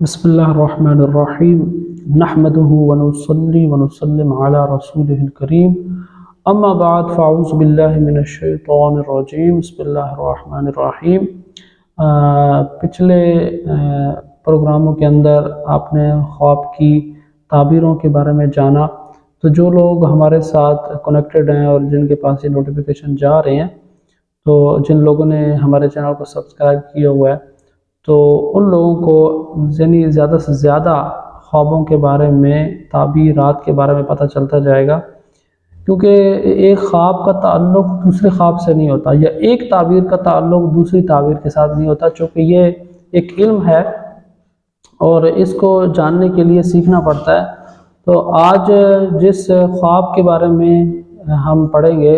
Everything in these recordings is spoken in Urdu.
بسم اللہ الرحمن الرحیم نحمده ونصلی ونسلم علی رسولہ الکریم اما بعد فاعوذ باللہ من الشیطان الرجیم بسم اللہ الرحمن الرحیم۔ پچھلے پروگراموں کے اندر آپ نے خواب کی تعبیروں کے بارے میں جانا، تو جو لوگ ہمارے ساتھ کنیکٹڈ ہیں اور جن کے پاس یہ نوٹیفیکیشن جا رہے ہیں، تو جن لوگوں نے ہمارے چینل کو سبسکرائب کیا ہوا ہے تو ان لوگوں کو زیادہ سے زیادہ خوابوں کے بارے میں، تعبیرات کے بارے میں پتہ چلتا جائے گا، کیونکہ ایک خواب کا تعلق دوسرے خواب سے نہیں ہوتا، یا ایک تعبیر کا تعلق دوسری تعبیر کے ساتھ نہیں ہوتا، چونکہ یہ ایک علم ہے اور اس کو جاننے کے لیے سیکھنا پڑتا ہے۔ تو آج جس خواب کے بارے میں ہم پڑھیں گے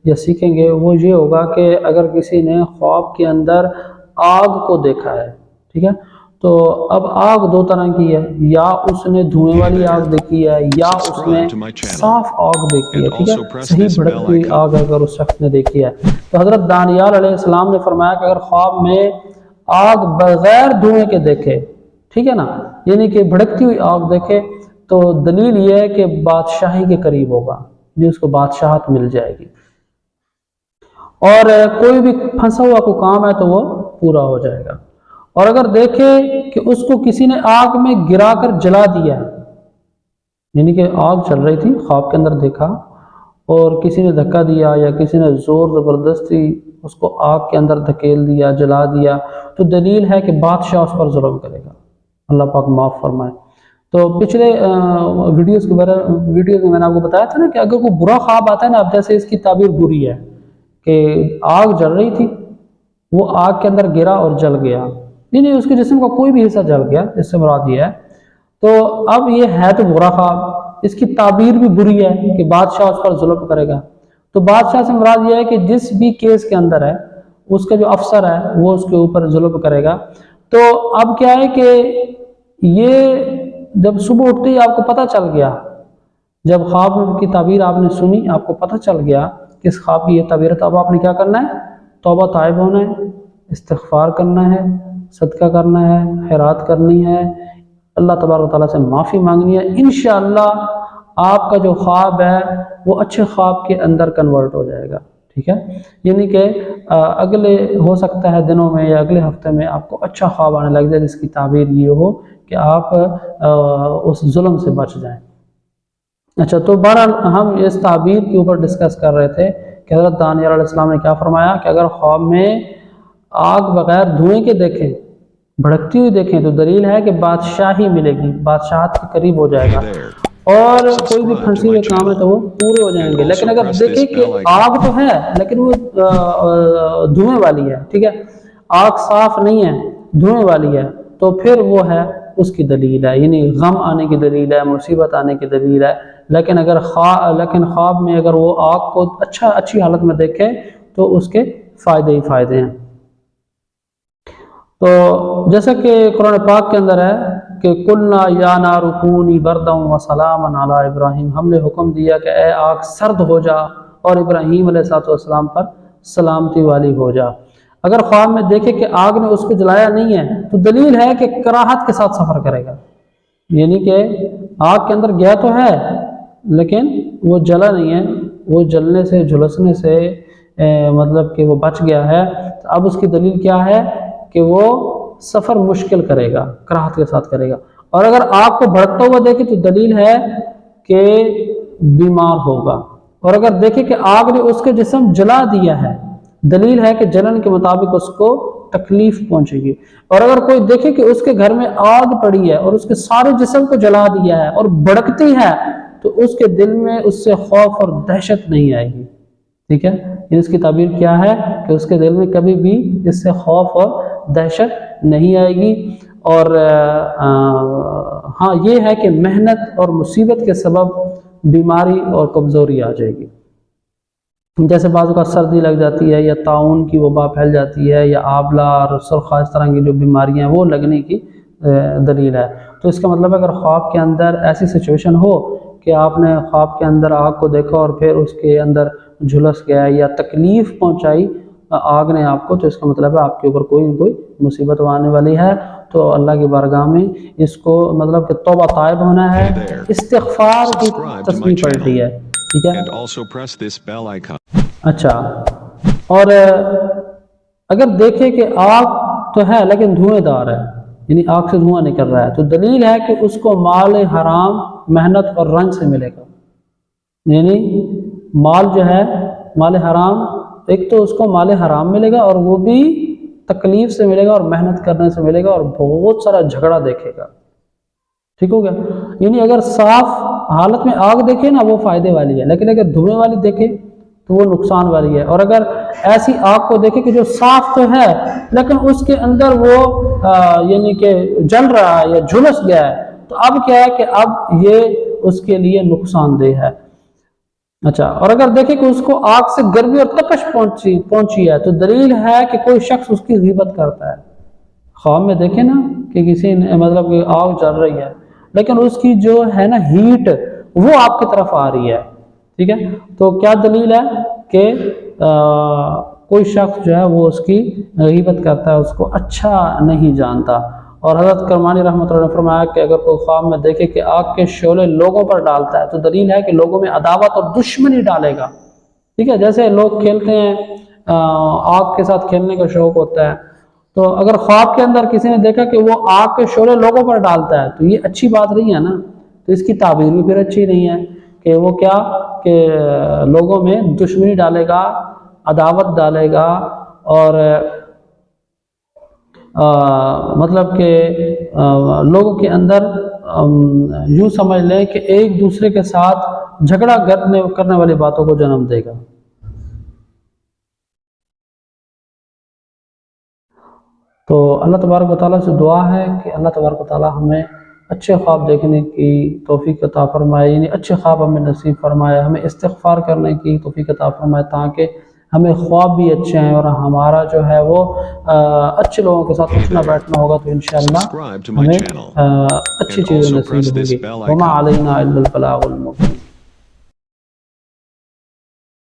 یا سیکھیں گے وہ یہ ہوگا کہ اگر کسی نے خواب کے اندر آگ کو دیکھا ہے، ٹھیک ہے، تو اب آگ دو طرح کی ہے، یا اس نے دھوئیں والی آگ دیکھی ہے یا اس نے صاف آگ دیکھی ہے، ٹھیک ہے، صحیح بھڑکتی ہوئی آگ اگر اس شخص نے دیکھی ہے۔ تو حضرت دانیال علیہ السلام نے فرمایا کہ اگر خواب میں آگ بغیر دھوئیں کے دیکھے، ٹھیک ہے نا، یعنی کہ بھڑکتی ہوئی آگ دیکھے، تو دلیل یہ ہے کہ بادشاہی کے قریب ہوگا، جس کو بادشاہت مل جائے گی، اور کوئی بھی پھنسا ہوا کوئی کام ہے تو وہ پورا ہو جائے گا۔ اور اگر دیکھے کہ اس کو کسی نے آگ میں گرا کر جلا دیا ہے، یعنی کہ آگ چل رہی تھی، خواب کے اندر دیکھا اور کسی نے دھکا دیا یا کسی نے زور زبردستی اس کو آگ کے اندر دھکیل دیا، جلا دیا، تو دلیل ہے کہ بادشاہ اس پر ظلم کرے گا، اللہ پاک معاف فرمائے۔ تو پچھلے ویڈیوز میں میں نے آپ کو بتایا تھا نا کہ اگر کوئی برا خواب آتا ہے نا، اب جیسے اس کی تعبیر بری ہے کہ آگ جل رہی تھی، وہ آگ کے اندر گرا اور جل گیا، نہیں اس کے جسم کا کوئی بھی حصہ جل گیا، اس سے مراد یہ ہے، تو اب یہ ہے تو برا خواب، اس کی تعبیر بھی بری ہے کہ بادشاہ اس پر ظلم کرے گا۔ تو بادشاہ سے مراد یہ ہے کہ جس بھی کیس کے اندر ہے اس کا جو افسر ہے وہ اس کے اوپر ظلم کرے گا۔ تو اب کیا ہے کہ یہ جب صبح اٹھتے ہی آپ کو پتہ چل گیا، جب خواب کی تعبیر آپ نے سنی، آپ کو پتہ چل گیا کہ اس خواب کی یہ تعبیر ہے، تو اب آپ نے کیا کرنا ہے؟ توبہ طائب ہونا ہے، استغفار کرنا ہے، صدقہ کرنا ہے، خیرات کرنی ہے، اللہ تبارک و تعالیٰ سے معافی مانگنی ہے۔ انشاءاللہ آپ کا جو خواب ہے وہ اچھے خواب کے اندر کنورٹ ہو جائے گا، ٹھیک ہے، یعنی کہ اگلے ہو سکتا ہے دنوں میں یا اگلے ہفتے میں آپ کو اچھا خواب آنے لگ جائے جس کی تعبیر یہ ہو کہ آپ اس ظلم سے بچ جائیں۔ اچھا، تو بہرحال ہم اس تعبیر کے اوپر ڈسکس کر رہے تھے کہ حضرت دانیال علیہ السلام نے کیا فرمایا کہ اگر خواب میں آگ بغیر دھوئیں کے دیکھیں، بھڑکتی ہوئی دیکھیں، تو دلیل ہے کہ بادشاہی ملے گی، بادشاہت کے قریب ہو جائے گا، اور کوئی بھی پھنسی ہوئے کام ہے تو وہ پورے ہو جائیں گے۔ لیکن اگر دیکھیں کہ آگ تو ہے لیکن وہ دھوئیں والی ہے، ٹھیک ہے، آگ صاف نہیں ہے، دھوئیں والی ہے، تو پھر وہ ہے اس کی دلیل ہے، یعنی غم آنے کی دلیل ہے، مصیبت آنے کی دلیل ہے۔ لیکن خواب میں اگر وہ آگ کو اچھی حالت میں دیکھے تو اس کے فائدے ہی فائدے ہیں۔ تو جیسا کہ قرآن پاک کے اندر ہے کہ قُلْنَا يَا نَارُ كُونِي بَرْدًا وَسَلَامًا عَلَىٰ إِبْرَاهِيمَ، ہم نے حکم دیا کہ اے آگ سرد ہو جا اور ابراہیم علیہ السلام پر سلامتی والی ہو جا۔ اگر خواب میں دیکھے کہ آگ نے اس کو جلایا نہیں ہے تو دلیل ہے کہ کراہت کے ساتھ سفر کرے گا، یعنی کہ آگ کے اندر گیا تو ہے لیکن وہ جلا نہیں ہے، وہ جلنے سے جھلسنے سے مطلب کہ وہ بچ گیا ہے۔ اب اس کی دلیل کیا ہے کہ وہ سفر مشکل کرے گا، کراہت کے ساتھ کرے گا۔ اور اگر آگ کو بھڑکتا ہوا دیکھے تو دلیل ہے کہ بیمار ہوگا، اور اگر دیکھے کہ آگ نے اس کے جسم جلا دیا ہے، دلیل ہے کہ جلن کے مطابق اس کو تکلیف پہنچے گی۔ اور اگر کوئی دیکھے کہ اس کے گھر میں آگ پڑی ہے اور اس کے سارے جسم کو جلا دیا ہے اور بھڑکتی ہے، تو اس کے دل میں اس سے خوف اور دہشت نہیں آئے گی، ٹھیک ہے، اس کی تعبیر کیا ہے کہ اس کے دل میں کبھی بھی اس سے خوف اور دہشت نہیں آئے گی۔ اور ہاں یہ ہے کہ محنت اور مصیبت کے سبب بیماری اور کمزوری آ جائے گی، جیسے بعض اوقات سردی لگ جاتی ہے یا طاعون کی وبا پھیل جاتی ہے یا آبلہ اور سرخا، اس طرح کی جو بیماریاں ہیں وہ لگنے کی دلیل ہے۔ تو اس کا مطلب اگر خواب کے اندر ایسی سچویشن ہو کہ آپ نے خواب کے اندر آگ کو دیکھا اور پھر اس کے اندر جھلس گیا یا تکلیف پہنچائی، آگ نے آپ کو، تو اس کا مطلب ہے آپ کے اوپر کوئی نہ کوئی مصیبت آنے والی ہے. تو اللہ کی بارگاہ میں اس کو مطلب کہ توبہ طائب ہونا ہے، استغفار کی تسبیح پڑھنی ہے. ٹھیک ہے. اچھا، اور اگر دیکھیں کہ آگ تو ہے لیکن دھوئیں دار ہے، یعنی آگ سے دھواں نکل رہا ہے، تو دلیل ہے کہ اس کو مال حرام محنت اور رنج سے ملے گا. یعنی مال جو ہے مال حرام، ایک تو اس کو مال حرام ملے گا اور وہ بھی تکلیف سے ملے گا اور محنت کرنے سے ملے گا اور بہت سارا جھگڑا دیکھے گا. ٹھیک ہو گیا. یعنی اگر صاف حالت میں آگ دیکھے نا وہ فائدے والی ہے، لیکن اگر دھوئیں والی دیکھے تو وہ نقصان والی ہے. اور اگر ایسی آگ کو دیکھے کہ جو صاف تو ہے لیکن اس کے اندر وہ یعنی کہ جل رہا ہے یا جھلس گیا ہے، تو اب کیا ہے کہ اب یہ اس کے لیے نقصان دہ ہے. اچھا، اور اگر دیکھیں کہ اس کو آگ سے گرمی اور تپش پہنچی ہے، تو دلیل ہے کہ کوئی شخص اس کی غیبت کرتا ہے. خواب میں دیکھیں نا کہ کسی نے مطلب کہ آگ جل رہی ہے لیکن اس کی جو ہے نا ہیٹ وہ آپ کی طرف آ رہی ہے. ٹھیک ہے. تو کیا دلیل ہے کہ کوئی شخص جو ہے وہ اس کی غیبت کرتا ہے، اس کو اچھا نہیں جانتا. اور حضرت کرمانی رحمۃ اللہ نے فرمایا کہ اگر کوئی خواب میں دیکھے کہ آگ کے شعلے لوگوں پر ڈالتا ہے تو دلیل ہے کہ لوگوں میں عداوت اور دشمنی ڈالے گا. ٹھیک ہے. جیسے لوگ کھیلتے ہیں، آگ کے ساتھ کھیلنے کا شوق ہوتا ہے، تو اگر خواب کے اندر کسی نے دیکھا کہ وہ آگ کے شعلے لوگوں پر ڈالتا ہے تو یہ اچھی بات نہیں ہے نا. تو اس کی تعبیر بھی پھر اچھی نہیں ہے کہ وہ کیا کہ لوگوں میں دشمنی ڈالے گا، عداوت ڈالے گا، اور مطلب کہ لوگوں کے اندر یوں سمجھ لیں کہ ایک دوسرے کے ساتھ جھگڑا کرنے والی باتوں کو جنم دے گا. تو اللہ تبارک و تعالیٰ سے دعا ہے کہ اللہ تبارک و تعالیٰ ہمیں اچھے خواب دیکھنے کی توفیق عطا فرمائے، یعنی اچھے خواب ہمیں نصیب فرمائے، ہمیں استغفار کرنے کی توفیق عطا فرمائے تاکہ ہمیں خواب بھی اچھے ہیں اور ہمارا جو ہے وہ اچھے لوگوں کے ساتھ اٹھنا بیٹھنا ہوگا، تو انشاءاللہ ہمیں اچھی چیزیں نصیب ہوں گی. وما علینا الا البلاغ المبین.